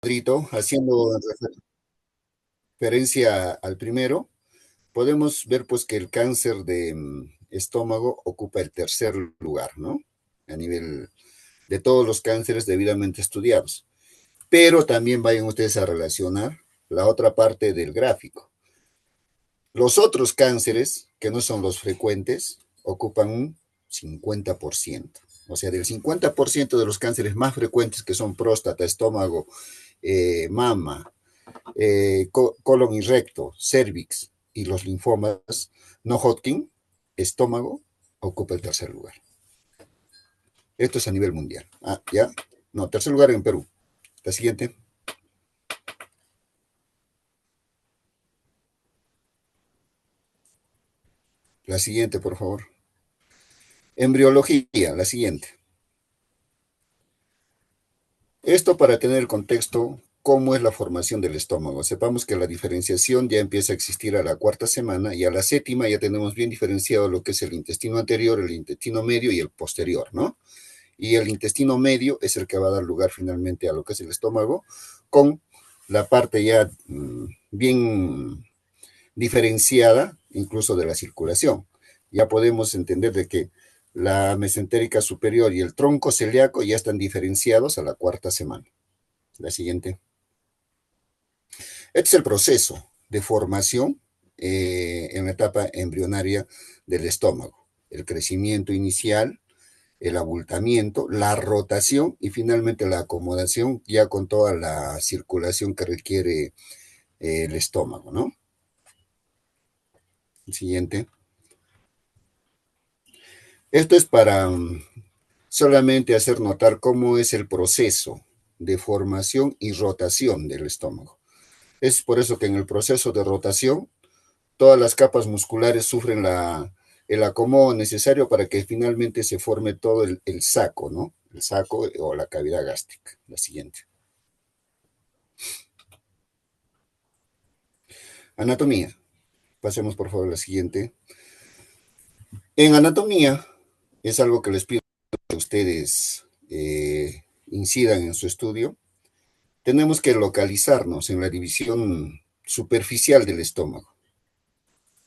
cuadrito, haciendo referencia al primero, podemos ver pues que el cáncer de estómago ocupa el tercer lugar, ¿no? A nivel de todos los cánceres debidamente estudiados. Pero también vayan ustedes a relacionar la otra parte del gráfico. Los otros cánceres, que no son los frecuentes, ocupan un 50%. O sea, del 50% de los cánceres más frecuentes, que son próstata, estómago, mama, colon y recto, cervix y los linfomas no Hodgkin, estómago, ocupa el tercer lugar. Esto es a nivel mundial. Ah, ¿ya? No, tercer lugar en Perú. La siguiente. La siguiente, por favor. Embriología, la siguiente. Esto para tener el contexto, cómo es la formación del estómago. Sepamos que la diferenciación ya empieza a existir a la cuarta semana y a la séptima ya tenemos bien diferenciado lo que es el intestino anterior, el intestino medio y el posterior, ¿no? Y el intestino medio es el que va a dar lugar finalmente a lo que es el estómago, con la parte ya bien diferenciada incluso de la circulación. Ya podemos entender de que la mesentérica superior y el tronco celíaco ya están diferenciados a la cuarta semana. La siguiente. Este es el proceso de formación en la etapa embrionaria del estómago. El crecimiento inicial, el abultamiento, la rotación y finalmente la acomodación ya con toda la circulación que requiere el estómago, ¿no? El siguiente. Esto es para solamente hacer notar cómo es el proceso de formación y rotación del estómago. Es por eso que en el proceso de rotación, todas las capas musculares sufren el acomodo necesario para que finalmente se forme todo el saco, ¿no? El saco o la cavidad gástrica. La siguiente. Anatomía. Pasemos por favor a la siguiente. En anatomía, es algo que les pido que ustedes incidan en su estudio. Tenemos que localizarnos en la división superficial del estómago.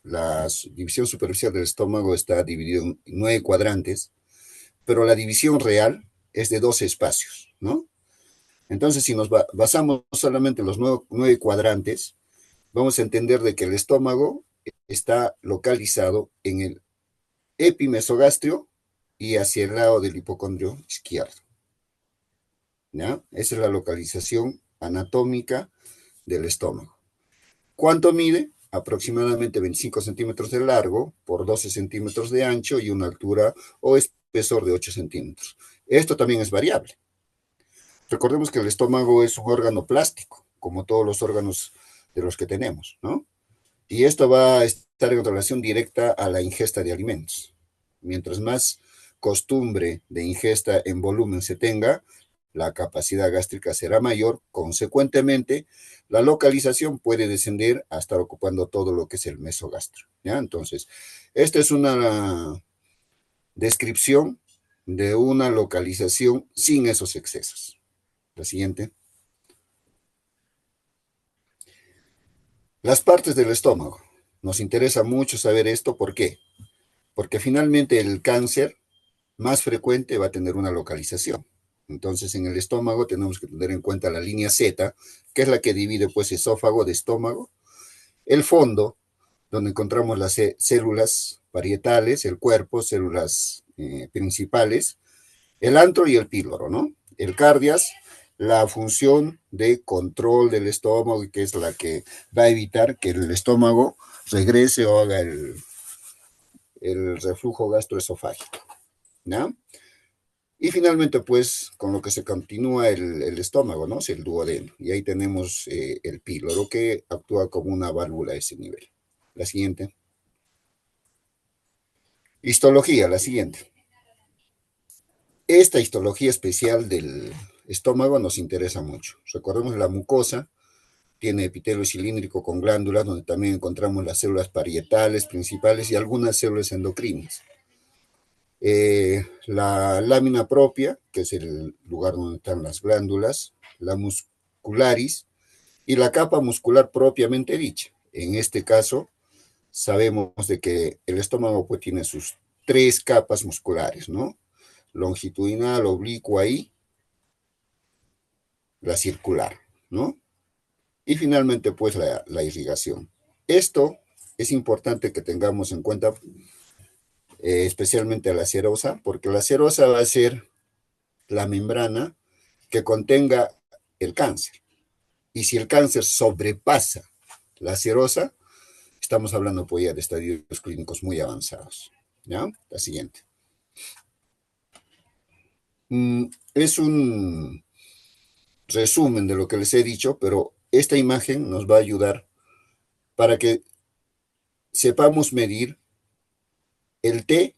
La división superficial del estómago está dividido en 9 cuadrantes, pero la división real es de 12 espacios, ¿no? Entonces, si nos basamos solamente en los 9 cuadrantes, vamos a entender de que el estómago está localizado en el epimesogastrio y hacia el lado del hipocondrio izquierdo, ¿ya? Esa es la localización anatómica del estómago. ¿Cuánto mide? Aproximadamente 25 centímetros de largo por 12 centímetros de ancho y una altura o espesor de 8 centímetros. Esto también es variable. Recordemos que el estómago es un órgano plástico, como todos los órganos de los que tenemos, ¿no? Y esto va a estar en relación directa a la ingesta de alimentos. Mientras más costumbre de ingesta en volumen se tenga, la capacidad gástrica será mayor, consecuentemente, la localización puede descender a estar ocupando todo lo que es el mesogastro, ¿ya? Entonces, esta es una descripción de una localización sin esos excesos. La siguiente. Las partes del estómago. Nos interesa mucho saber esto, ¿por qué? Porque finalmente el cáncer más frecuente va a tener una localización. Entonces, en el estómago tenemos que tener en cuenta la línea Z, que es la que divide pues esófago de estómago, el fondo, donde encontramos las células parietales, el cuerpo, células principales, el antro y el píloro, ¿no? El cardias, la función de control del estómago, que es la que va a evitar que el estómago regrese o haga el reflujo gastroesofágico, ¿no? Y finalmente, pues, con lo que se continúa el estómago, ¿no? Es el duodeno. Y ahí tenemos el píloro que actúa como una válvula a ese nivel. La siguiente. Histología, la siguiente. Esta histología especial del estómago nos interesa mucho. Recordemos la mucosa, tiene epitelio cilíndrico con glándulas, donde también encontramos las células parietales principales y algunas células endocrinas. La lámina propia, que es el lugar donde están las glándulas, la muscularis y la capa muscular propiamente dicha. En este caso, sabemos de que el estómago pues tiene sus 3 capas musculares, ¿no? Longitudinal, oblicua y la circular, ¿no? Y finalmente pues la irrigación. Esto es importante que tengamos en cuenta, especialmente la serosa, porque la serosa va a ser la membrana que contenga el cáncer. Y si el cáncer sobrepasa la serosa, estamos hablando pues ya de estadios clínicos muy avanzados. ¿Ya? La siguiente. Es un resumen de lo que les he dicho, pero esta imagen nos va a ayudar para que sepamos medir el T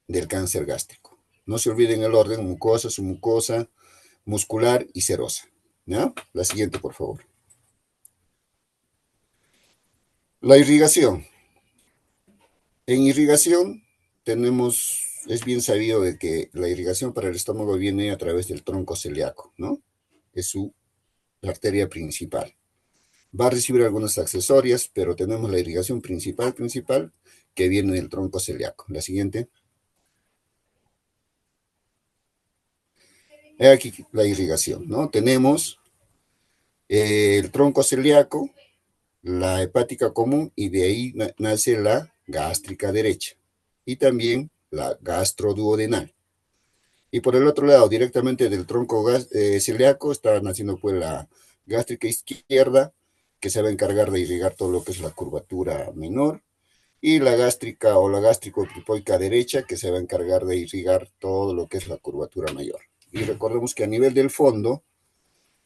del cáncer gástrico. No se olviden el orden: mucosa, submucosa, muscular y serosa. ¿Ya? La siguiente, por favor. La irrigación. En irrigación es bien sabido de que la irrigación para el estómago viene a través del tronco celíaco, ¿no? Es su arteria principal. Va a recibir algunas accesorias, pero tenemos la irrigación principal, que viene del tronco celíaco. La siguiente. Aquí la irrigación, ¿no? Tenemos el tronco celíaco, la hepática común, y de ahí nace la gástrica derecha. Y también la gastroduodenal. Y por el otro lado, directamente del tronco celíaco, está naciendo pues la gástrica izquierda, que se va a encargar de irrigar todo lo que es la curvatura menor, y la gástrica o la gástrico-epipoica derecha, que se va a encargar de irrigar todo lo que es la curvatura mayor. Y recordemos que a nivel del fondo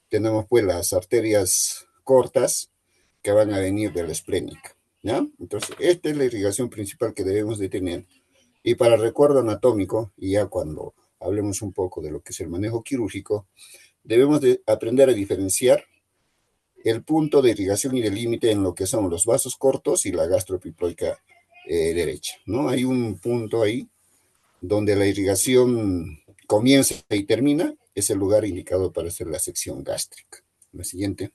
tenemos pues las arterias cortas que van a venir de la esplénica, ¿ya? Entonces, esta es la irrigación principal que debemos de tener. Y para recuerdo anatómico, y ya cuando hablemos un poco de lo que es el manejo quirúrgico, debemos de aprender a diferenciar el punto de irrigación y de límite en lo que son los vasos cortos y la gastroepiploica derecha, ¿no? Hay un punto ahí donde la irrigación comienza y termina, es el lugar indicado para hacer la sección gástrica. La siguiente.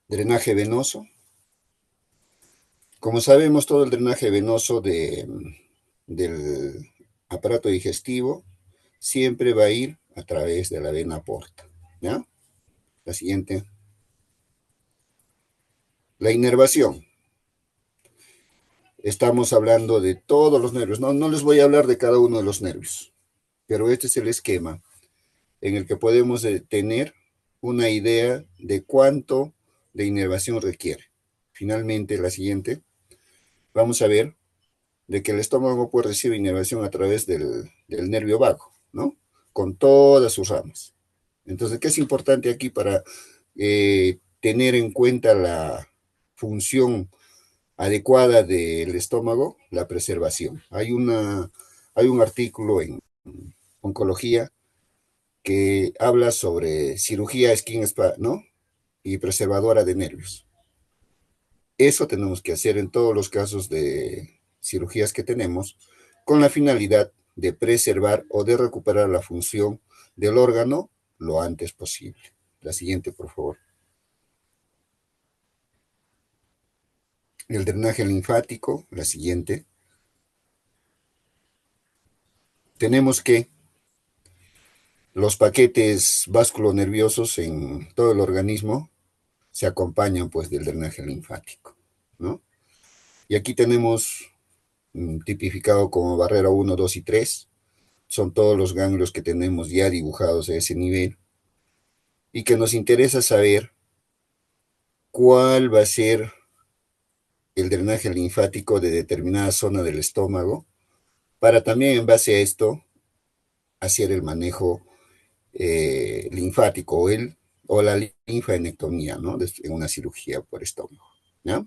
Drenaje venoso. Como sabemos, todo el drenaje venoso del aparato digestivo siempre va a ir a través de la vena porta, ¿ya? La siguiente. La inervación. Estamos hablando de todos los nervios. No les voy a hablar de cada uno de los nervios, pero este es el esquema en el que podemos tener una idea de cuánto de inervación requiere. Finalmente, la siguiente, vamos a ver de que el estómago puede recibir inervación a través del nervio vago, ¿no? Con todas sus ramas. Entonces, ¿qué es importante aquí para tener en cuenta la función adecuada del estómago? La preservación. Hay un artículo en oncología que habla sobre cirugía skin spa, ¿no? Y preservadora de nervios. Eso tenemos que hacer en todos los casos de cirugías que tenemos, con la finalidad de preservar o de recuperar la función del órgano lo antes posible. La siguiente, por favor. El drenaje linfático, la siguiente. Tenemos que los paquetes vasculonerviosos en todo el organismo se acompañan pues del drenaje linfático, ¿no? Y aquí tenemos tipificado como barrera 1, 2 y 3. Son todos los ganglios que tenemos ya dibujados a ese nivel y que nos interesa saber cuál va a ser el drenaje linfático de determinada zona del estómago, para también en base a esto hacer el manejo linfático o la linfadenectomía, ¿no? En una cirugía por estómago, ¿ya?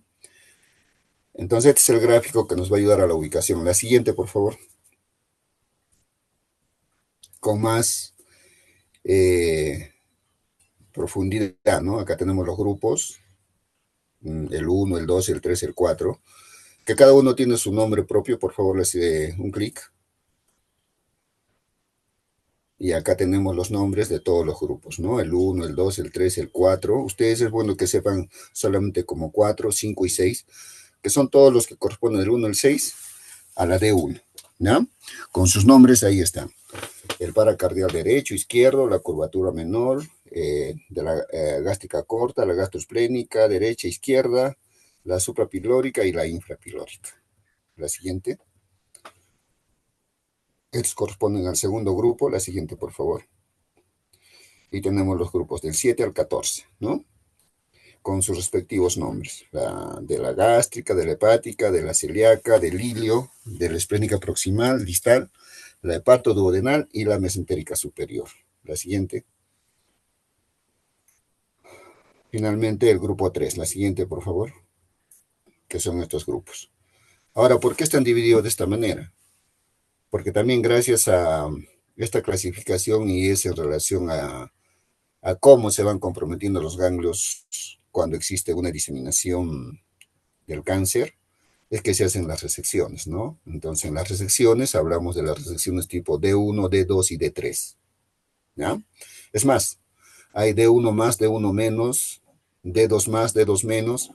Entonces este es el gráfico que nos va a ayudar a la ubicación. La siguiente, por favor. Con más profundidad, ¿no? Acá tenemos los grupos, el 1, el 2, el 3, el 4, que cada uno tiene su nombre propio. Por favor, les dé un clic. Y acá tenemos los nombres de todos los grupos, ¿no? El 1, el 2, el 3, el 4. Ustedes es bueno que sepan solamente como 4, 5 y 6, que son todos los que corresponden del 1 al 6 a la D1, ¿no? Con sus nombres ahí están. El paracardial derecho, izquierdo, la curvatura menor, de la gástrica corta, la gastroesplénica, derecha, izquierda, la suprapilórica y la infrapilórica. La siguiente. Estos corresponden al segundo grupo. La siguiente, por favor. Y tenemos los grupos del 7 al 14, ¿no? Con sus respectivos nombres. De la gástrica, de la hepática, de la celíaca, del ilio, de la esplénica proximal, distal, la hepatoduodenal y la mesentérica superior. La siguiente. Finalmente, el grupo 3. La siguiente, por favor, que son estos grupos. Ahora, ¿por qué están divididos de esta manera? Porque también gracias a esta clasificación y es en relación a cómo se van comprometiendo los ganglios cuando existe una diseminación del cáncer, es que se hacen las resecciones, ¿no? Entonces, en las resecciones hablamos de las resecciones tipo D1, D2 y D3, ¿ya? Es más, hay D1 más, D1 menos, D2 más, D2 menos,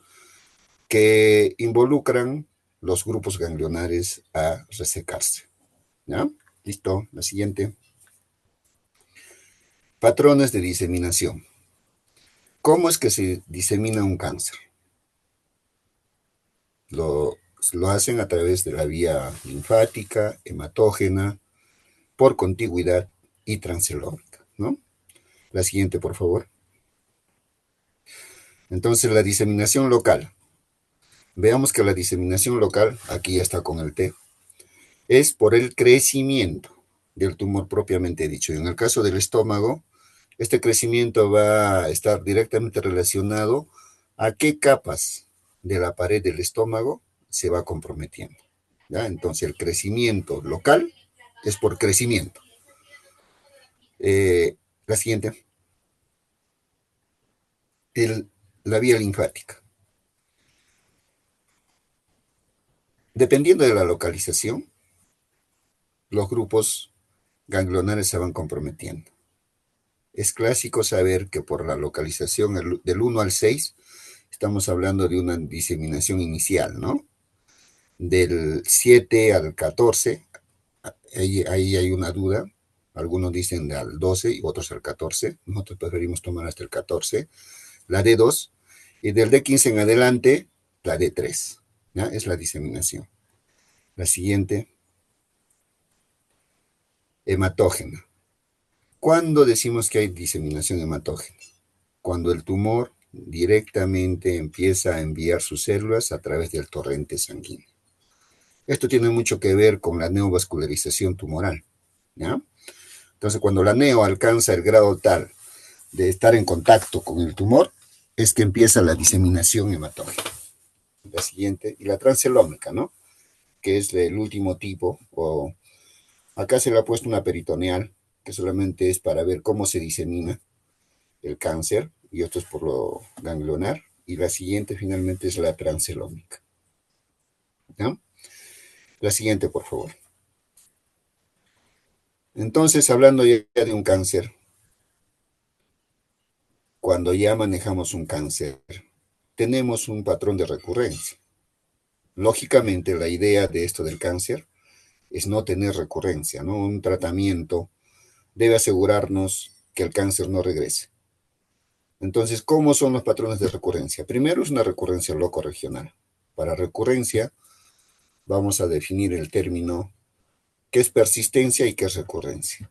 que involucran los grupos ganglionares a resecarse, ¿ya? Listo, la siguiente. Patrones de diseminación. ¿Cómo es que se disemina un cáncer? Lo hacen a través de la vía linfática, hematógena, por contigüidad y transcelómica, ¿no? La siguiente, por favor. Entonces, la diseminación local. Veamos que la diseminación local, aquí ya está con el T, es por el crecimiento del tumor propiamente dicho. Y en el caso del estómago, este crecimiento va a estar directamente relacionado a qué capas de la pared del estómago se va comprometiendo, ¿ya? Entonces, el crecimiento local es por crecimiento. La siguiente, la vía linfática. Dependiendo de la localización, los grupos ganglionares se van comprometiendo. Es clásico saber que por la localización del 1 al 6, estamos hablando de una diseminación inicial, ¿no? Del 7 al 14, ahí hay una duda. Algunos dicen al 12 y otros al 14. Nosotros preferimos tomar hasta el 14. La D2. Y del D15 en adelante, la D3. ¿Ya? Es la diseminación. La siguiente, hematógena. ¿Cuándo decimos que hay diseminación hematógena? Cuando el tumor directamente empieza a enviar sus células a través del torrente sanguíneo. Esto tiene mucho que ver con la neovascularización tumoral, ¿ya? Entonces, cuando la neo alcanza el grado tal de estar en contacto con el tumor, es que empieza la diseminación hematógena. La siguiente, y la transcelómica, ¿no? Que es el último tipo, o acá se le ha puesto una peritoneal, que solamente es para ver cómo se disemina el cáncer, y esto es por lo ganglionar, y la siguiente finalmente es la transcelómica, ¿ya? La siguiente, por favor. Entonces, hablando ya de un cáncer, cuando ya manejamos un cáncer, tenemos un patrón de recurrencia. Lógicamente, la idea de esto del cáncer es no tener recurrencia, ¿no? Un tratamiento debe asegurarnos que el cáncer no regrese. Entonces, ¿cómo son los patrones de recurrencia? Primero es una recurrencia locorregional. Para recurrencia, vamos a definir el término qué es persistencia y qué es recurrencia.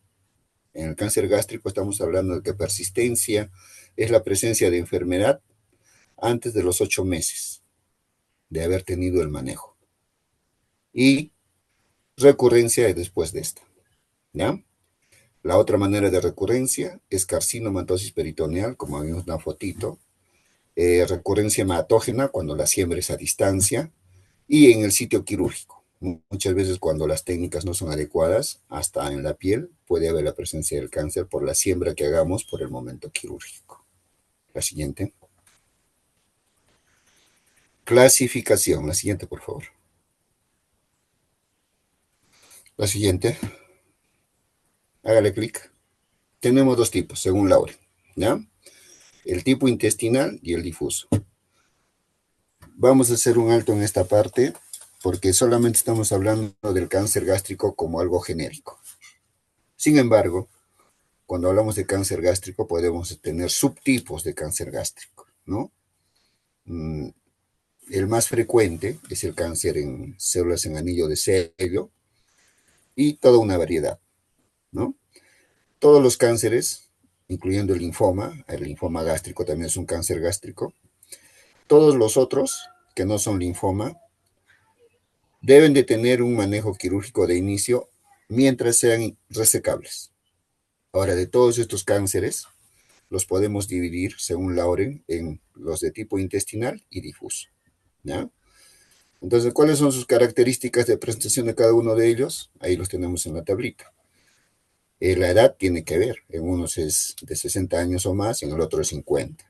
En el cáncer gástrico estamos hablando de que persistencia es la presencia de enfermedad antes de los 8 meses de haber tenido el manejo. Y recurrencia es después de esta, ¿ya? La otra manera de recurrencia es carcinomatosis peritoneal, como vimos en una fotito, recurrencia hematógena cuando la siembra es a distancia y en el sitio quirúrgico. Muchas veces cuando las técnicas no son adecuadas, hasta en la piel puede haber la presencia del cáncer por la siembra que hagamos por el momento quirúrgico. La siguiente. Clasificación. La siguiente, por favor. La siguiente. Hágale clic. tenemos dos tipos, según Lauren, ¿ya? El tipo intestinal y el difuso. Vamos a hacer un alto en esta parte porque solamente estamos hablando del cáncer gástrico como algo genérico. Sin embargo, cuando hablamos de cáncer gástrico podemos tener subtipos de cáncer gástrico, ¿no? El más frecuente es el cáncer en células en anillo de sello y toda una variedad, ¿no? Todos los cánceres, incluyendo el linfoma gástrico también es un cáncer gástrico, todos los otros que no son linfoma deben de tener un manejo quirúrgico de inicio mientras sean resecables. Ahora, de todos estos cánceres, los podemos dividir, según Lauren, en los de tipo intestinal y difuso, ¿ya? Entonces, ¿cuáles son sus características de presentación de cada uno de ellos? Ahí los tenemos en la tablita. La edad tiene que ver, en unos es de 60 años o más, en el otro es 50.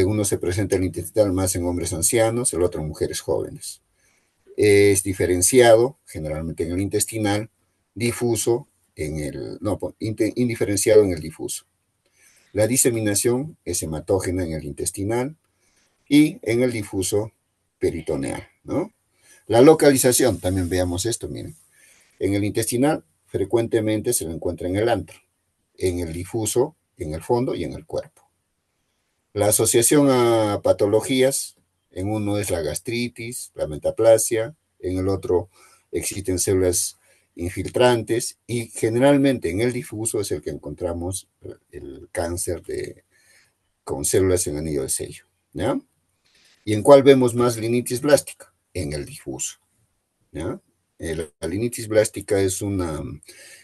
Uno se presenta el intestinal más en hombres ancianos, el otro en mujeres jóvenes. Es diferenciado, generalmente en el intestinal, difuso en el, no, indiferenciado en el difuso. La diseminación es hematógena en el intestinal y en el difuso peritoneal, ¿no? La localización, también veamos esto, miren. En el intestinal frecuentemente se lo encuentra en el antro, en el difuso, en el fondo y en el cuerpo. La asociación a patologías, en uno es la gastritis, la metaplasia, en el otro existen células infiltrantes y generalmente en el difuso es el que encontramos el cáncer con células en anillo de sello, ¿ya? ¿Y en cuál vemos más linitis blástica? En el difuso, ¿ya? La linitis blástica es una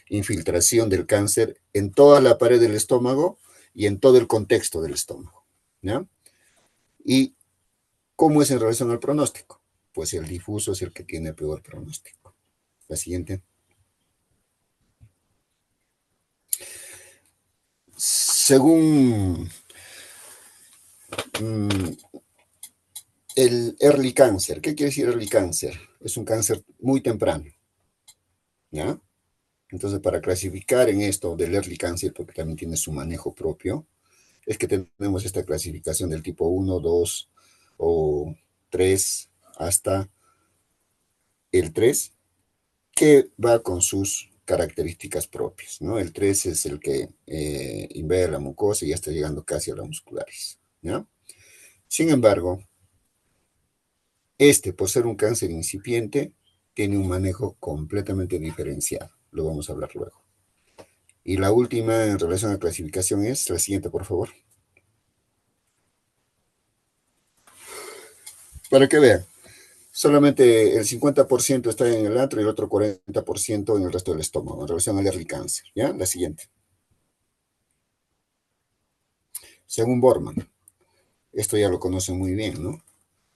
infiltración del cáncer en toda la pared del estómago y en todo el contexto del estómago, ¿ya? ¿Y cómo es en relación al pronóstico? Pues el difuso es el que tiene peor pronóstico. La siguiente. Según el early cancer, ¿qué quiere decir early cancer? Es un cáncer muy temprano, ¿ya? Entonces, para clasificar en esto del early cancer, porque también tiene su manejo propio, es que tenemos esta clasificación del tipo 1, 2 o 3 hasta el 3, que va con sus características propias, ¿no? El 3 es el que invade la mucosa y ya está llegando casi a la muscularis, ¿ya? Sin embargo, por ser un cáncer incipiente, tiene un manejo completamente diferenciado. Lo vamos a hablar luego. Y la última en relación a clasificación es la siguiente, por favor. Para que vean, solamente el 50% está en el antro y el otro 40% en el resto del estómago, en relación al early cáncer, ¿ya? La siguiente. Según Borman, esto ya lo conocen muy bien, ¿no?